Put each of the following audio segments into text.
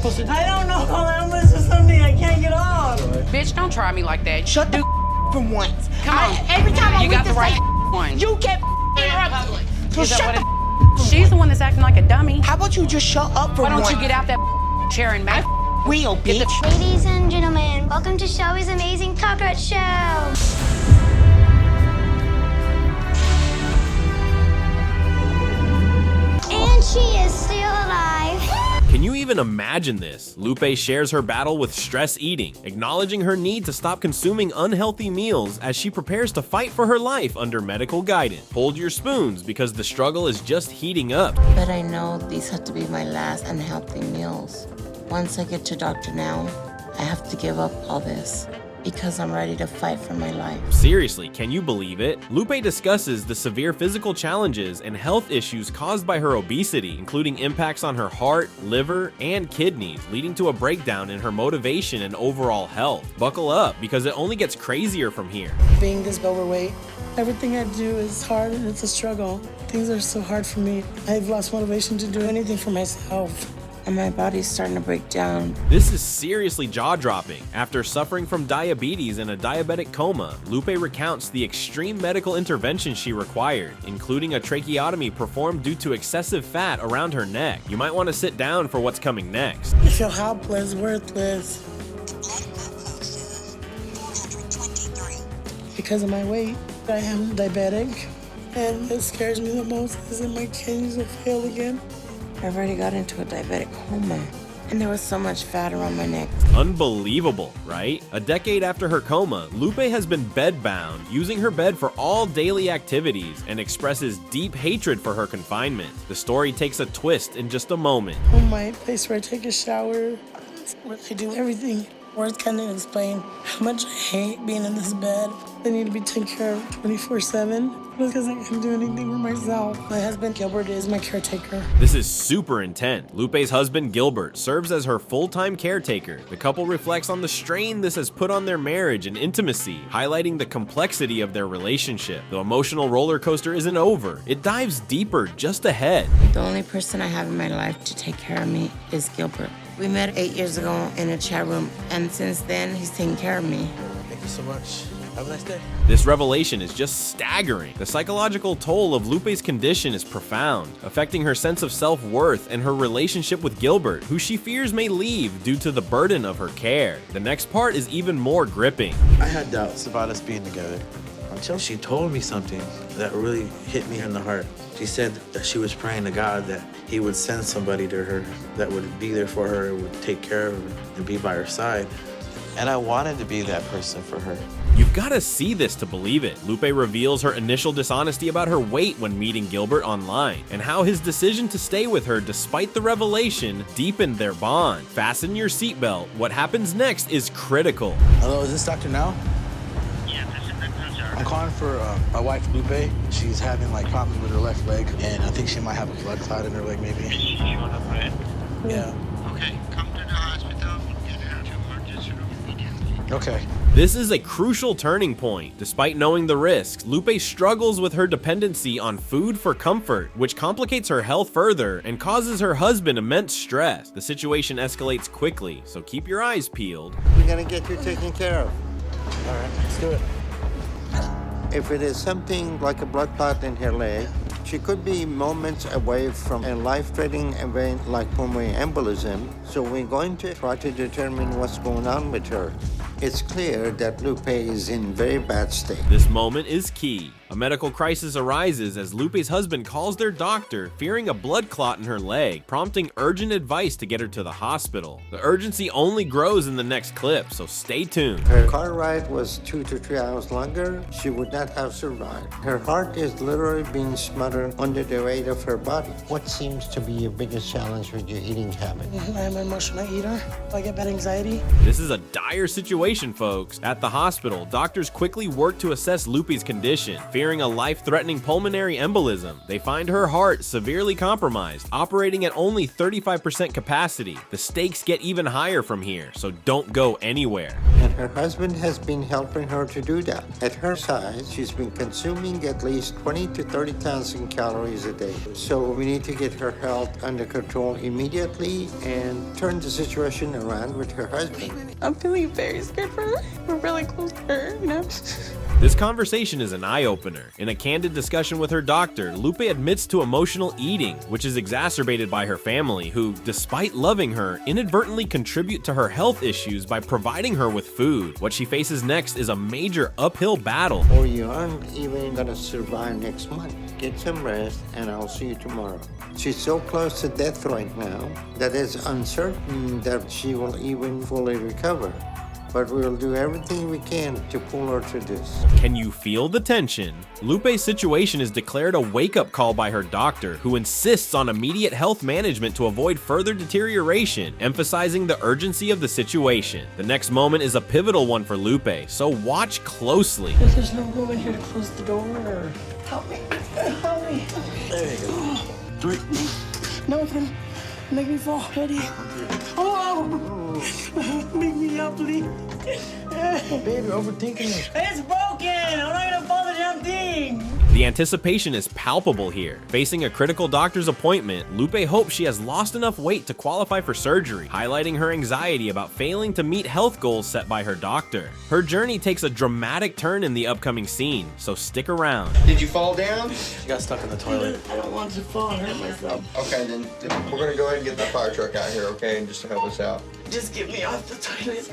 pussy? I don't know. This is something I can't get off. Bitch, don't try me like that. Shut the for once. Come on. Every time I You went got to the right say, one. you kept interrupting. So Is that shut what the She's the one that's acting like a dummy. How about you just shut up for Why don't once? you get out that chair and make Real, Get the bitch. Ladies and gentlemen, welcome to Shelby's Amazing Cockroach Show. And she is still alive. Can you even imagine this? Lupe shares her battle with stress eating, acknowledging her need to stop consuming unhealthy meals as she prepares to fight for her life under medical guidance. Hold your spoons because the struggle is just heating up. But I know these have to be my last unhealthy meals. Once I get to Dr. Now, I have to give up all this because I'm ready to fight for my life. Seriously, can you believe it? Lupe discusses the severe physical challenges and health issues caused by her obesity, including impacts on her heart, liver, and kidneys, leading to a breakdown in her motivation and overall health. Buckle up, because it only gets crazier from here. Being this overweight, everything I do is hard and it's a struggle. Things are so hard for me. I've lost motivation to do anything for myself. And my body's starting to break down. This is seriously jaw-dropping. After suffering from diabetes and a diabetic coma, Lupe recounts the extreme medical intervention she required, including a tracheotomy performed due to excessive fat around her neck. You might want to sit down for what's coming next. I feel helpless, worthless. Because of my weight, I am diabetic, and what scares me the most is that my kidneys will fail again. I've already got into a diabetic coma, and there was so much fat around my neck. Unbelievable, right? A decade after her coma, Lupe has been bedbound, using her bed for all daily activities, and expresses deep hatred for her confinement. The story takes a twist in just a moment. My place where I take a shower, where I do everything. Words can't even explain how much I hate being in this bed. I need to be taken care of 24/7 because I can't do anything for myself. My husband Gilbert is my caretaker. This is super intense. Lupe's husband Gilbert serves as her full-time caretaker. The couple reflects on the strain this has put on their marriage and intimacy, highlighting the complexity of their relationship. The emotional roller coaster isn't over. It dives deeper just ahead. The only person I have in my life to take care of me is Gilbert. We met 8 years ago in a chat room, and since then, he's taken care of me. Thank you so much. Have a nice day. This revelation is just staggering. The psychological toll of Lupe's condition is profound, affecting her sense of self-worth and her relationship with Gilbert, who she fears may leave due to the burden of her care. The next part is even more gripping. I had doubts about us being together until she told me something that really hit me in the heart. She said that she was praying to God that he would send somebody to her that would be there for her, would take care of her, and be by her side. And I wanted to be that person for her. You've got to see this to believe it. Lupe reveals her initial dishonesty about her weight when meeting Gilbert online, and how his decision to stay with her despite the revelation deepened their bond. Fasten your seatbelt. What happens next is critical. Hello, is this Dr. Now? Yeah, this is Dr. Sir. I'm calling for my wife, Lupe. She's having like problems with her left leg, and I think she might have a blood clot in her leg, maybe. She showed up, right? Yeah. Okay, come to the hospital. We'll get her to emergency room immediately. Okay. This is a crucial turning point. Despite knowing the risks, Lupe struggles with her dependency on food for comfort, which complicates her health further and causes her husband immense stress. The situation escalates quickly, so keep your eyes peeled. We're gonna get you taken care of. All right, let's do it. If it is something like a blood clot in her leg, she could be moments away from a life-threatening event like pulmonary embolism, so we're going to try to determine what's going on with her. It's clear that Lupe is in very bad state. This moment is key. A medical crisis arises as Lupe's husband calls their doctor, fearing a blood clot in her leg, prompting urgent advice to get her to the hospital. The urgency only grows in the next clip, so stay tuned. Her car ride was 2 to 3 hours longer. She would not have survived. Her heart is literally being smothered under the weight of her body. What seems to be your biggest challenge with your eating habit? I'm an emotional eater. I get bad anxiety. This is a dire situation, folks. At the hospital, doctors quickly work to assess Lupe's condition, fearing a life-threatening pulmonary embolism. They find her heart severely compromised, operating at only 35% capacity. The stakes get even higher from here, so don't go anywhere. And Her husband has been helping her to do that. At her size, she's been consuming at least 20 to 30,000 calories a day. So we need to get her health under control immediately and turn the situation around with her husband. I'm feeling very scared for her. We're really close to her, you know? This conversation is an eye-opener. In a candid discussion with her doctor, Lupe admits to emotional eating, which is exacerbated by her family, who, despite loving her, inadvertently contribute to her health issues by providing her with food. What she faces next is a major uphill battle. Or you aren't even gonna survive next month. Get some rest, and I'll see you tomorrow. She's so close to death right now that it's uncertain that she will even fully recover. But we'll do everything we can to pull her through this. Can you feel the tension? Lupe's situation is declared a wake-up call by her doctor, who insists on immediate health management to avoid further deterioration, emphasizing the urgency of the situation. The next moment is a pivotal one for Lupe, so watch closely. If there's no room in here to close the door, or help me, help me. There you go. 3. No, can make me fall. Ready? Oh, make me up, please. Baby, overthinking it. It's broken. I'm not gonna fall the damn thing. The anticipation is palpable here. Facing a critical doctor's appointment, Lupe hopes she has lost enough weight to qualify for surgery, highlighting her anxiety about failing to meet health goals set by her doctor. Her journey takes a dramatic turn in the upcoming scene, so stick around. Did you fall down? She got stuck in the toilet. I don't want to fall and hurt myself. Okay, then we're gonna go ahead and get the fire truck out here, okay, just to help us out. Just get me off the toilet.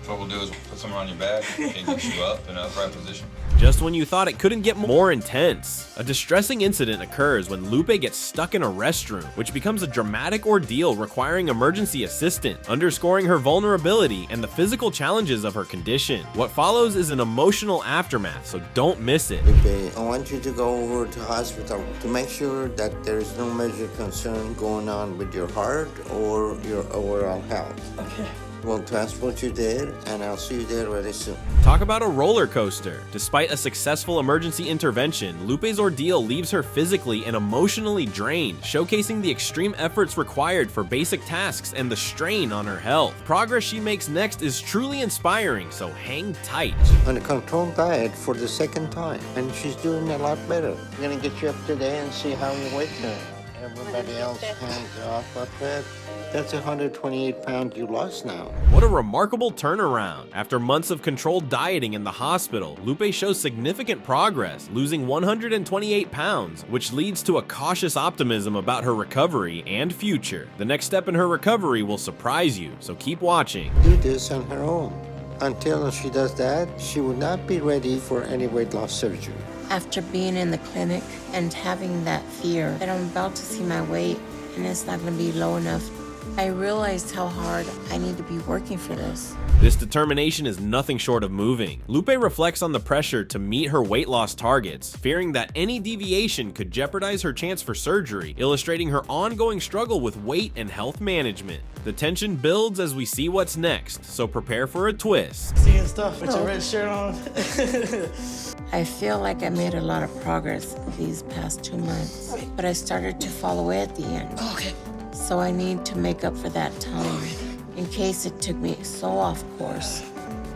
What we'll do is put someone on your back and get you up in an upright position. Just when you thought it couldn't get more intense, a distressing incident occurs when Lupe gets stuck in a restroom, which becomes a dramatic ordeal requiring emergency assistance, underscoring her vulnerability and the physical challenges of her condition. What follows is an emotional aftermath, so don't miss it. Okay, I want you to go over to hospital to make sure that there is no major concern going on with your heart or your overall health. Okay. We'll transport you there, and I'll see you there very soon. Talk about a roller coaster. Despite a successful emergency intervention, Lupe's ordeal leaves her physically and emotionally drained, showcasing the extreme efforts required for basic tasks and the strain on her health. Progress she makes next is truly inspiring, so hang tight. On a controlled diet for the second time, and she's doing a lot better. I'm gonna get you up today and see how your weight doing. Everybody else hands off of it. That's 128 pounds you lost now. What a remarkable turnaround. After months of controlled dieting in the hospital, Lupe shows significant progress, losing 128 pounds, which leads to a cautious optimism about her recovery and future. The next step in her recovery will surprise you, so keep watching. Do this on her own. Until she does that, she would not be ready for any weight loss surgery. After being in the clinic and having that fear that I'm about to see my weight and it's not gonna be low enough, I realized how hard I need to be working for this. This determination is nothing short of moving. Lupe reflects on the pressure to meet her weight loss targets, fearing that any deviation could jeopardize her chance for surgery, illustrating her ongoing struggle with weight and health management. The tension builds as we see what's next, so prepare for a twist. Seeing stuff with your red shirt on. I feel like I made a lot of progress these past 2 months, but I started to fall away at the end. Okay. So I need to make up for that time in case it took me so off course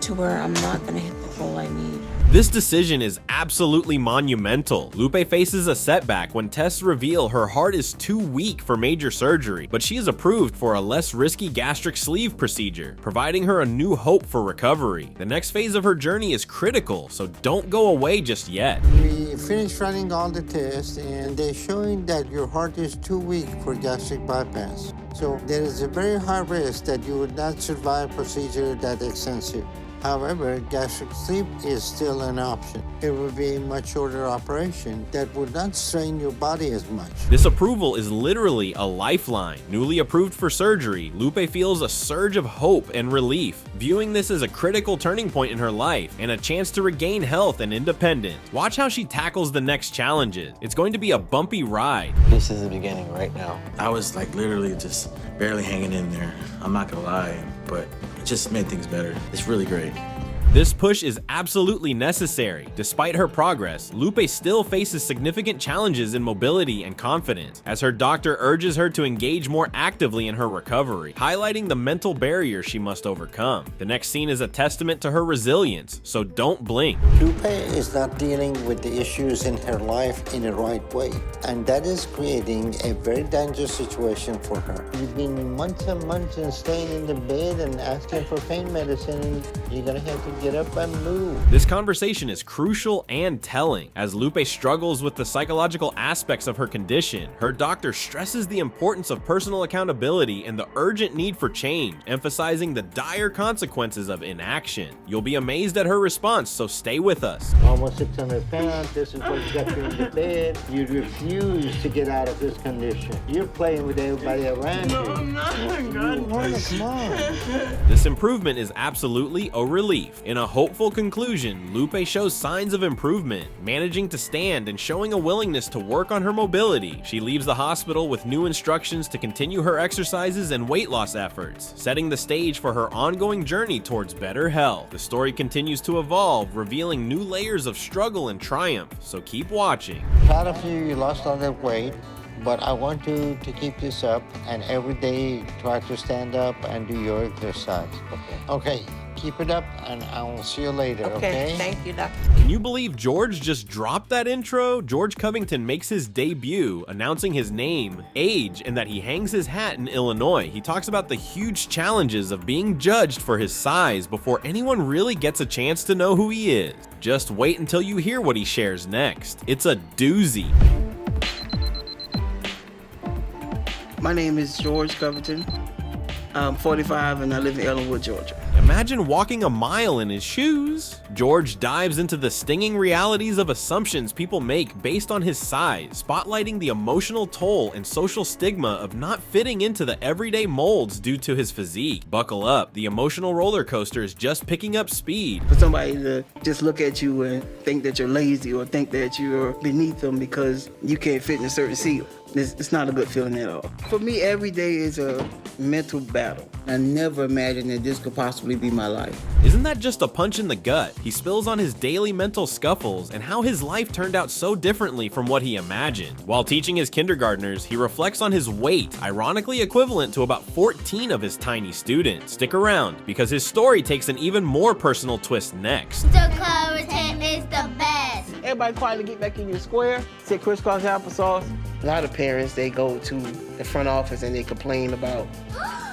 to where I'm not gonna hit the goal I need. This decision is absolutely monumental. Lupe faces a setback when tests reveal her heart is too weak for major surgery, but she is approved for a less risky gastric sleeve procedure, providing her a new hope for recovery. The next phase of her journey is critical, so don't go away just yet. We finished running all the tests, and they're showing that your heart is too weak for gastric bypass. So there is a very high risk that you would not survive a procedure that extensive. However, gastric sleeve is still an option. It would be a much shorter operation that would not strain your body as much. This approval is literally a lifeline. Newly approved for surgery, Lupe feels a surge of hope and relief, viewing this as a critical turning point in her life and a chance to regain health and independence. Watch how she tackles the next challenges. It's going to be a bumpy ride. This is the beginning right now. I was like literally just barely hanging in there. I'm not gonna lie, but it just made things better. It's really great. This push is absolutely necessary. Despite her progress, Lupe still faces significant challenges in mobility and confidence, as her doctor urges her to engage more actively in her recovery, highlighting the mental barrier she must overcome. The next scene is a testament to her resilience, so don't blink. Lupe is not dealing with the issues in her life in the right way, and that is creating a very dangerous situation for her. You've been months and months and staying in the bed and asking for pain medicine, and you're gonna have to get up and move. This conversation is crucial and telling. As Lupe struggles with the psychological aspects of her condition, her doctor stresses the importance of personal accountability and the urgent need for change, emphasizing the dire consequences of inaction. You'll be amazed at her response, so stay with us. Almost 600 pounds, this is what got you in the bed. You refuse to get out of this condition. You're playing with everybody around you. No, I'm not. Come on. This improvement is absolutely a relief. In a hopeful conclusion, Lupe shows signs of improvement, managing to stand and showing a willingness to work on her mobility. She leaves the hospital with new instructions to continue her exercises and weight loss efforts, setting the stage for her ongoing journey towards better health. The story continues to evolve, revealing new layers of struggle and triumph, so keep watching. Proud of you, you lost all that weight, but I want you to keep this up and every day try to stand up and do your exercise. Okay, keep it up and I will see you later, okay? Thank you, doctor. Can you believe George just dropped that intro? George Covington makes his debut, announcing his name, age, and that he hangs his hat in Illinois. He talks about the huge challenges of being judged for his size before anyone really gets a chance to know who he is. Just wait until you hear what he shares next. It's a doozy. My name is George Covington. I'm 45 and I live in Ellenwood, Georgia. Imagine walking a mile in his shoes. George dives into the stinging realities of assumptions people make based on his size, spotlighting the emotional toll and social stigma of not fitting into the everyday molds due to his physique. Buckle up, the emotional roller coaster is just picking up speed. For somebody to just look at you and think that you're lazy or think that you're beneath them because you can't fit in a certain seal. It's not a good feeling at all. For me, every day is a mental battle. I never imagined that this could possibly be my life. Isn't that just a punch in the gut? He spills on his daily mental scuffles and how his life turned out so differently from what he imagined. While teaching his kindergartners, he reflects on his weight, ironically equivalent to about 14 of his tiny students. Stick around, because his story takes an even more personal twist next. The color is the best. Everybody quietly get back in your square, sit crisscross applesauce. A lot of parents, they go to the front office and they complain about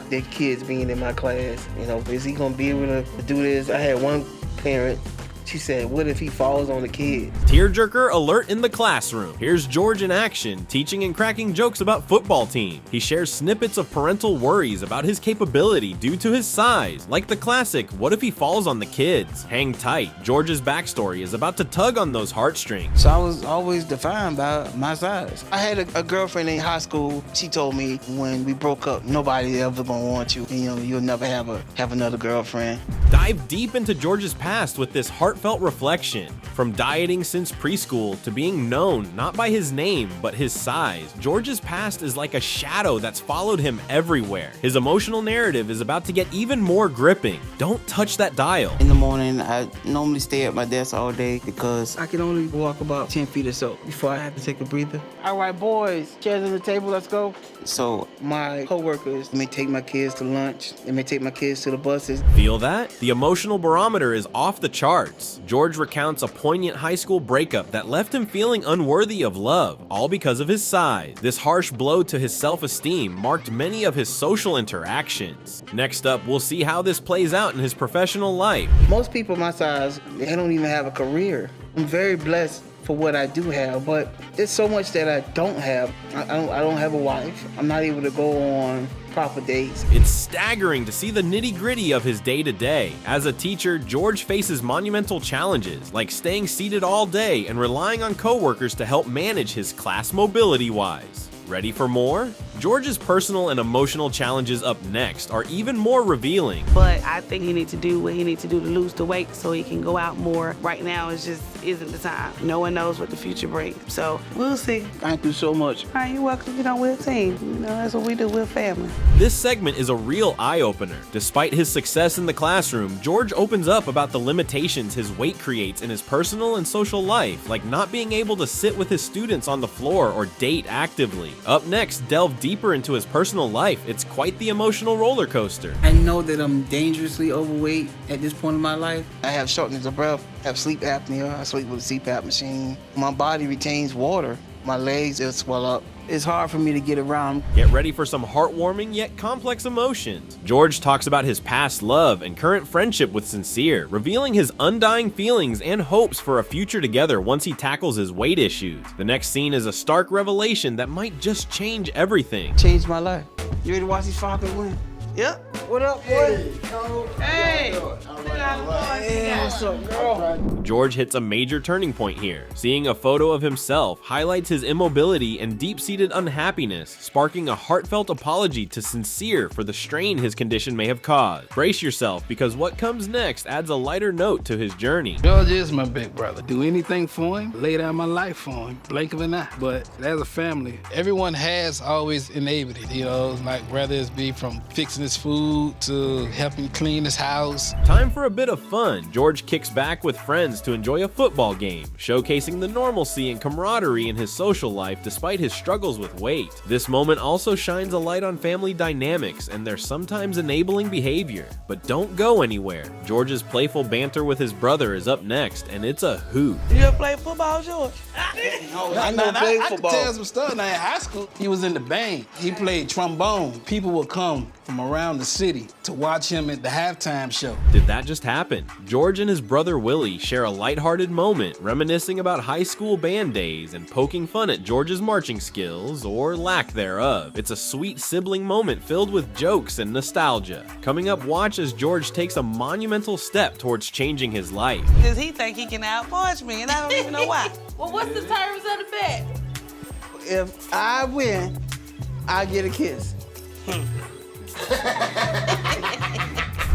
their kids being in my class. You know, is he gonna be able to do this? I had one parent, she said, what if he falls on the kid? Tearjerker alert in the classroom. Here's George in action, teaching and cracking jokes about football team. He shares snippets of parental worries about his capability due to his size, like the classic, what if he falls on the kids? Hang tight, George's backstory is about to tug on those heartstrings. So I was always defined by my size. I had a girlfriend in high school. She told me when we broke up, nobody ever gonna want you. And, you know, you'll never have another girlfriend. Dive deep into George's past with this heartfelt reflection. From dieting since preschool to being known not by his name but his size, George's past is like a shadow that's followed him everywhere. His emotional narrative is about to get even more gripping. Don't touch that dial. In the morning, I normally stay at my desk all day because I can only walk about 10 feet or so before I have to take a breather. All right, boys, chairs on the table, let's go. So my coworkers may take my kids to lunch. They may take my kids to the buses. Feel that? The emotional barometer is off the charts. George recounts a poignant high school breakup that left him feeling unworthy of love, all because of his size. This harsh blow to his self-esteem marked many of his social interactions. Next up, we'll see how this plays out in his professional life. Most people my size, they don't even have a career. I'm very blessed for what I do have, but there's so much that I don't have. I don't have a wife. I'm not able to go on proper dates. It's staggering to see the nitty-gritty of his day-to-day. As a teacher, George faces monumental challenges, like staying seated all day and relying on coworkers to help manage his class mobility-wise. Ready for more? George's personal and emotional challenges up next are even more revealing. But I think he needs to do what he needs to do to lose the weight so he can go out more. Right now, it just isn't the time. No one knows what the future brings. So we'll see. Thank you so much. All right, you're welcome. You know, we're a team. You know, that's what we do. We're family. This segment is a real eye-opener. Despite his success in the classroom, George opens up about the limitations his weight creates in his personal and social life, like not being able to sit with his students on the floor or date actively. Up next, delve deeper into his personal life. It's quite the emotional roller coaster. I know that I'm dangerously overweight at this point in my life. I have shortness of breath, I have sleep apnea, I sleep with a CPAP machine. My body retains water. My legs just swell up. It's hard for me to get around. Get ready for some heartwarming yet complex emotions. George talks about his past love and current friendship with Sincere, revealing his undying feelings and hopes for a future together once he tackles his weight issues. The next scene is a stark revelation that might just change everything. Changed my life. You ready to watch these Falcons win? Yep. What up, boy? Hey! Hey, what's up, girl? George hits a major turning point here. Seeing a photo of himself highlights his immobility and deep-seated unhappiness, sparking a heartfelt apology to Sincere for the strain his condition may have caused. Brace yourself, because what comes next adds a lighter note to his journey. George is my big brother. Do anything for him, lay down my life for him, blink of an eye. But as a family, everyone has always enabled it, you know, like whether it's be from fixing his food to helping clean his house. Time for a bit of fun. George kicks back with friends to enjoy a football game, showcasing the normalcy and camaraderie in his social life despite his struggles with weight. This moment also shines a light on family dynamics and their sometimes enabling behavior. But don't go anywhere. George's playful banter with his brother is up next, and it's a hoot. You ever play football, George? I never played football. I can tell some stuff. Now, in high school, he was in the band. He played trombone. People would come from around the city to watch him at the halftime show. Did that just happen? George and his brother Willie share a lighthearted moment, reminiscing about high school band days and poking fun at George's marching skills, or lack thereof. It's a sweet sibling moment filled with jokes and nostalgia. Coming up, watch as George takes a monumental step towards changing his life. Does he think he can outpunch me, and I don't even know why. Well, what's the terms of the bet? If I win, I get a kiss.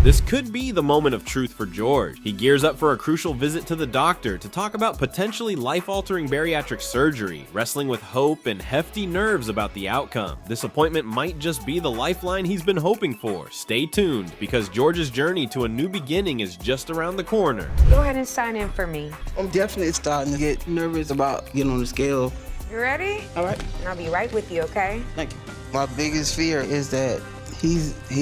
This could be the moment of truth for George. He gears up for a crucial visit to the doctor to talk about potentially life-altering bariatric surgery, wrestling with hope and hefty nerves about the outcome. This appointment might just be the lifeline he's been hoping for. Stay tuned, because George's journey to a new beginning is just around the corner. Go ahead and sign in for me. I'm definitely starting to get nervous about getting on the scale. You ready? All right. And I'll be right with you, okay? Thank you. My biggest fear is that he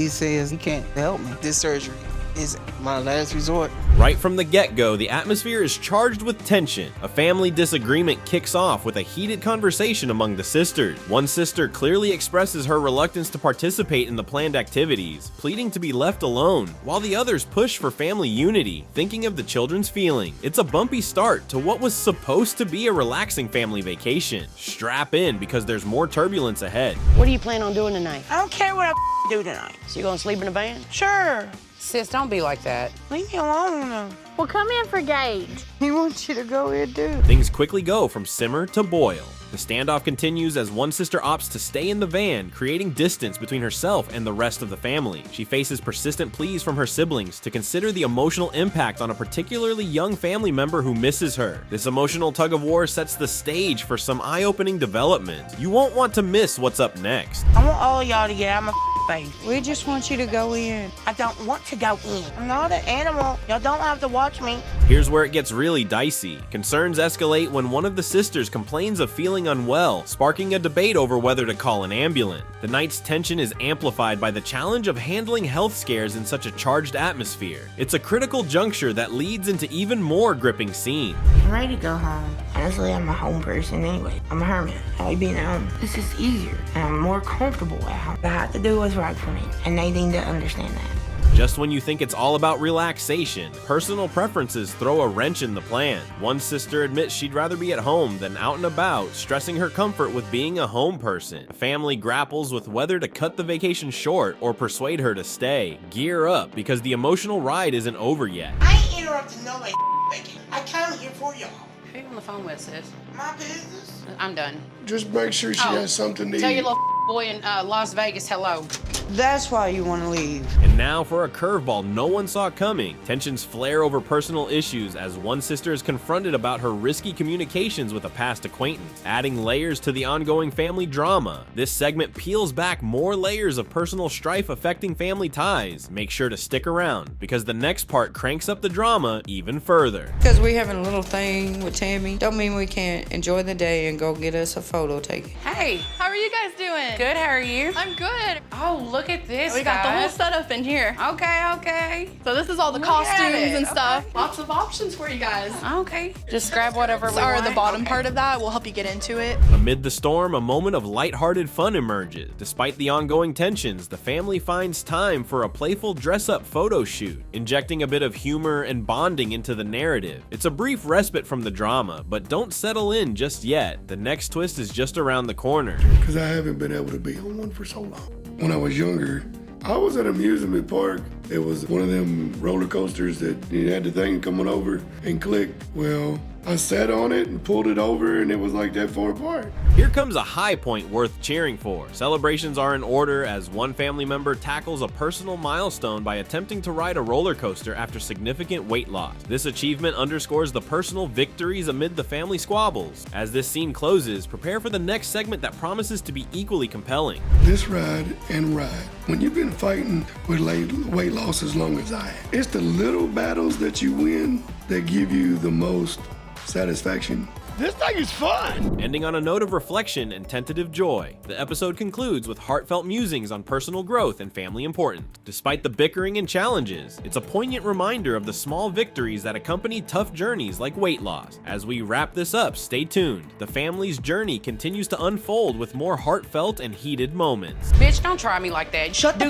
says he can't help me. This surgery is my last resort. Right from the get-go, the atmosphere is charged with tension. A family disagreement kicks off with a heated conversation among the sisters. One sister clearly expresses her reluctance to participate in the planned activities, pleading to be left alone, while the others push for family unity, thinking of the children's feelings. It's a bumpy start to what was supposed to be a relaxing family vacation. Strap in, because there's more turbulence ahead. What do you plan on doing tonight? I don't care what I do tonight. So you gonna sleep in a van? Sure. Sis, don't be like that. Leave me alone now. Well, come in for Gage. He wants you to go in, too. Things quickly go from simmer to boil. The standoff continues as one sister opts to stay in the van, creating distance between herself and the rest of the family. She faces persistent pleas from her siblings to consider the emotional impact on a particularly young family member who misses her. This emotional tug-of-war sets the stage for some eye-opening development. You won't want to miss what's up next. I want all of y'all to get out of my face. We just want you to go in. I don't want to go in. I'm not an animal. Y'all don't have to watch me. Here's where it gets really dicey. Concerns escalate when one of the sisters complains of feeling unwell, sparking a debate over whether to call an ambulance. The night's tension is amplified by the challenge of handling health scares in such a charged atmosphere. It's a critical juncture that leads into even more gripping scenes. I'm ready to go home. Honestly, I'm a home person anyway. I'm a hermit. I like being at home. This is easier, and I'm more comfortable at home. I have to do what's right for me, and they need to understand that. Just when you think it's all about relaxation, personal preferences throw a wrench in the plan. One sister admits she'd rather be at home than out and about, stressing her comfort with being a home person. A family grapples with whether to cut the vacation short or persuade her to stay. Gear up, because the emotional ride isn't over yet. I ain't interrupting nobody vacation. I came here for y'all. Who you on the phone with, sis? My business. I'm done. Just make sure she has something to Tell eat. your little boy in Las Vegas hello. That's why you want to leave. And now for a curveball no one saw coming. Tensions flare over personal issues as one sister is confronted about her risky communications with a past acquaintance, adding layers to the ongoing family drama. This segment peels back more layers of personal strife affecting family ties. Make sure to stick around, because the next part cranks up the drama even further. Because we having a little thing with Tammy, don't mean we can't enjoy the day and go get us a photo taken. Hey, how are you guys doing? Good, how are you? I'm good. Oh, look at this, We got the whole setup in here. Okay. So this is all the Look at costumes it. and stuff. Okay. Lots of options for you guys. Okay. Just grab whatever we Or want. the bottom part of that will help you get into it. Amid the storm, a moment of lighthearted fun emerges. Despite the ongoing tensions, the family finds time for a playful dress-up photo shoot, injecting a bit of humor and bonding into the narrative. It's a brief respite from the drama, but don't settle in just yet. The next twist is just around the corner. Because I haven't been able to be on one for so long. When I was younger, I was at an amusement park. It was one of them roller coasters that you had the thing coming over and click. Well, I sat on it and pulled it over and it was like that far apart. Here comes a high point worth cheering for. Celebrations are in order as one family member tackles a personal milestone by attempting to ride a roller coaster after significant weight loss. This achievement underscores the personal victories amid the family squabbles. As this scene closes, prepare for the next segment that promises to be equally compelling. This ride and ride. When you've been fighting with weight loss as long as I have, it's the little battles that you win that give you the most satisfaction. This thing is fun! Ending on a note of reflection and tentative joy, the episode concludes with heartfelt musings on personal growth and family importance. Despite the bickering and challenges, it's a poignant reminder of the small victories that accompany tough journeys like weight loss. As we wrap this up, stay tuned. The family's journey continues to unfold with more heartfelt and heated moments. Bitch, don't try me like that. Shut the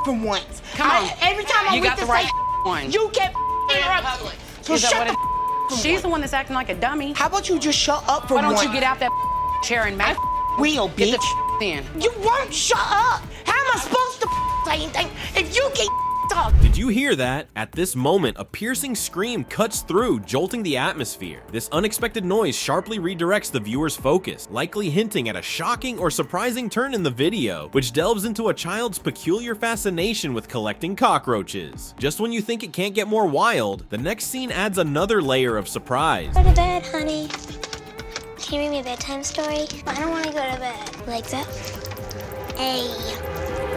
for once. Come on. Every time You got the right one. you kept interrupting. So Is that shut what the it- She's the one that's acting like a dummy. How about you just shut up for Why once? don't you get out that chair and make Will, bitch. get the in? You won't shut up. How am I supposed to say anything if you keep talking? Did you hear that? At this moment, a piercing scream cuts through, jolting the atmosphere. This unexpected noise sharply redirects the viewer's focus, likely hinting at a shocking or surprising turn in the video, which delves into a child's peculiar fascination with collecting cockroaches. Just when you think it can't get more wild, the next scene adds another layer of surprise. Go to bed, honey. Can you read me a bedtime story? I don't want to go to bed. Legs up. Hey.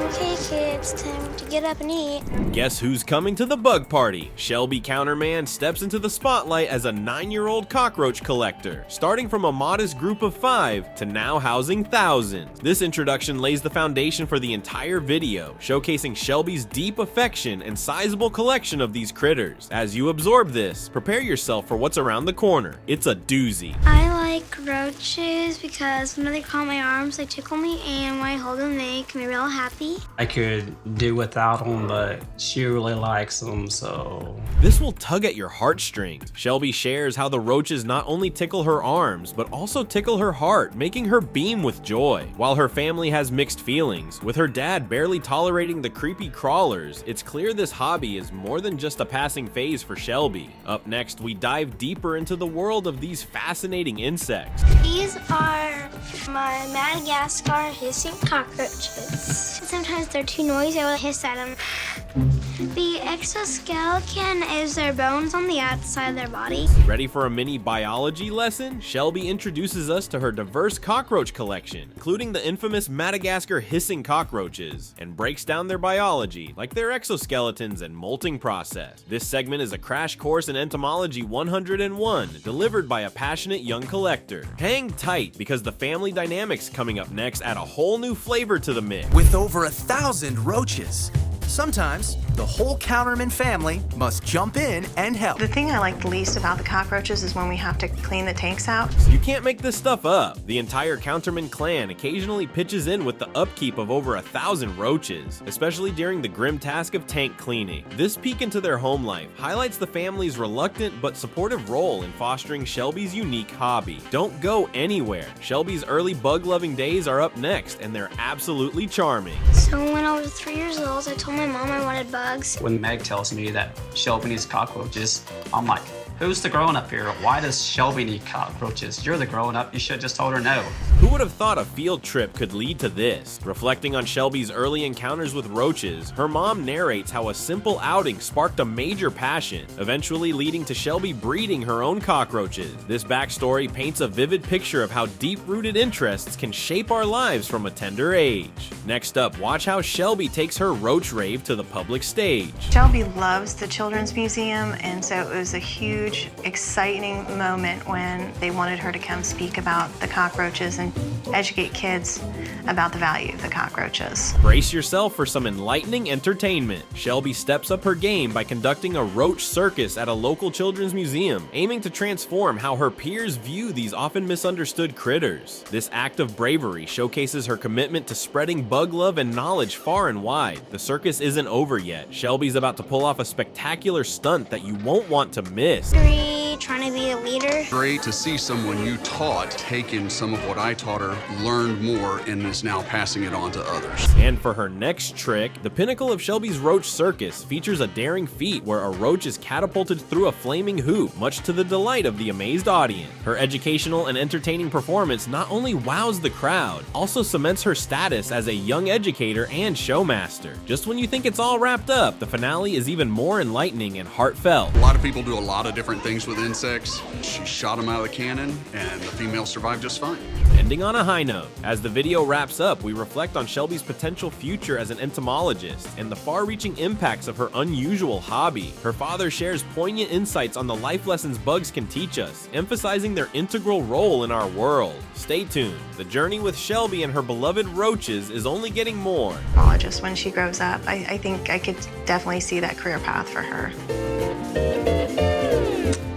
Okay, kids, time to get up and eat. Guess who's coming to the bug party? Shelby Counterman steps into the spotlight as a 9-year-old cockroach collector, starting from a modest group of 5 to now housing thousands. This introduction lays the foundation for the entire video, showcasing Shelby's deep affection and sizable collection of these critters. As you absorb this, prepare yourself for what's around the corner. It's a doozy. I like roaches because when they crawl my arms, they tickle me, and when I hold them, they make me real happy. I could do without them, but she really likes them, so... This will tug at your heartstrings. Shelby shares how the roaches not only tickle her arms, but also tickle her heart, making her beam with joy. While her family has mixed feelings, with her dad barely tolerating the creepy crawlers, it's clear this hobby is more than just a passing phase for Shelby. Up next, we dive deeper into the world of these fascinating insects. These are my Madagascar hissing cockroaches. Sometimes they're too noisy, I will hiss at them. The exoskeleton is their bones on the outside of their body. Ready for a mini biology lesson? Shelby introduces us to her diverse cockroach collection, including the infamous Madagascar hissing cockroaches, and breaks down their biology, like their exoskeletons and molting process. This segment is a crash course in entomology 101, delivered by a passionate young collector. Hang tight, because the family dynamics coming up next add a whole new flavor to the mix. With over 1,000 roaches, sometimes the whole Counterman family must jump in and help. The thing I like the least about the cockroaches is when we have to clean the tanks out. You can't make this stuff up. The entire Counterman clan occasionally pitches in with the upkeep of over 1,000 roaches, especially during the grim task of tank cleaning. This peek into their home life highlights the family's reluctant but supportive role in fostering Shelby's unique hobby. Don't go anywhere. Shelby's early bug-loving days are up next, and they're absolutely charming. So when I was 3 years old, I told my mom I wanted bugs. When Meg tells me that Shelby needs cockroaches, I'm like, who's the grown-up here? Why does Shelby need cockroaches? You're the grown-up, you should have just told her no. Who would have thought a field trip could lead to this? Reflecting on Shelby's early encounters with roaches, her mom narrates how a simple outing sparked a major passion, eventually leading to Shelby breeding her own cockroaches. This backstory paints a vivid picture of how deep-rooted interests can shape our lives from a tender age. Next up, watch how Shelby takes her roach rave to the public stage. Shelby loves the Children's Museum, and so it was a huge, exciting moment when they wanted her to come speak about the cockroaches and educate kids about the value of the cockroaches. Brace yourself for some enlightening entertainment. Shelby steps up her game by conducting a roach circus at a local children's museum, aiming to transform how her peers view these often misunderstood critters. This act of bravery showcases her commitment to spreading bug love and knowledge far and wide. The circus isn't over yet. Shelby's about to pull off a spectacular stunt that you won't want to miss. Trying to be a leader. Great to see someone you taught taking some of what I taught her, learned more, and is now passing it on to others. And for her next trick, the pinnacle of Shelby's roach circus features a daring feat where a roach is catapulted through a flaming hoop, much to the delight of the amazed audience. Her educational and entertaining performance not only wows the crowd, also cements her status as a young educator and showmaster. Just when you think it's all wrapped up, the finale is even more enlightening and heartfelt. A lot of people do a lot of different things with insects. She shot them out of the cannon, and the female survived just fine. Ending on a high note, as the video wraps up, we reflect on Shelby's potential future as an entomologist and the far-reaching impacts of her unusual hobby. Her father shares poignant insights on the life lessons bugs can teach us, emphasizing their integral role in our world. Stay tuned. The journey with Shelby and her beloved roaches is only getting more. Just when she grows up, I think I could definitely see that career path for her.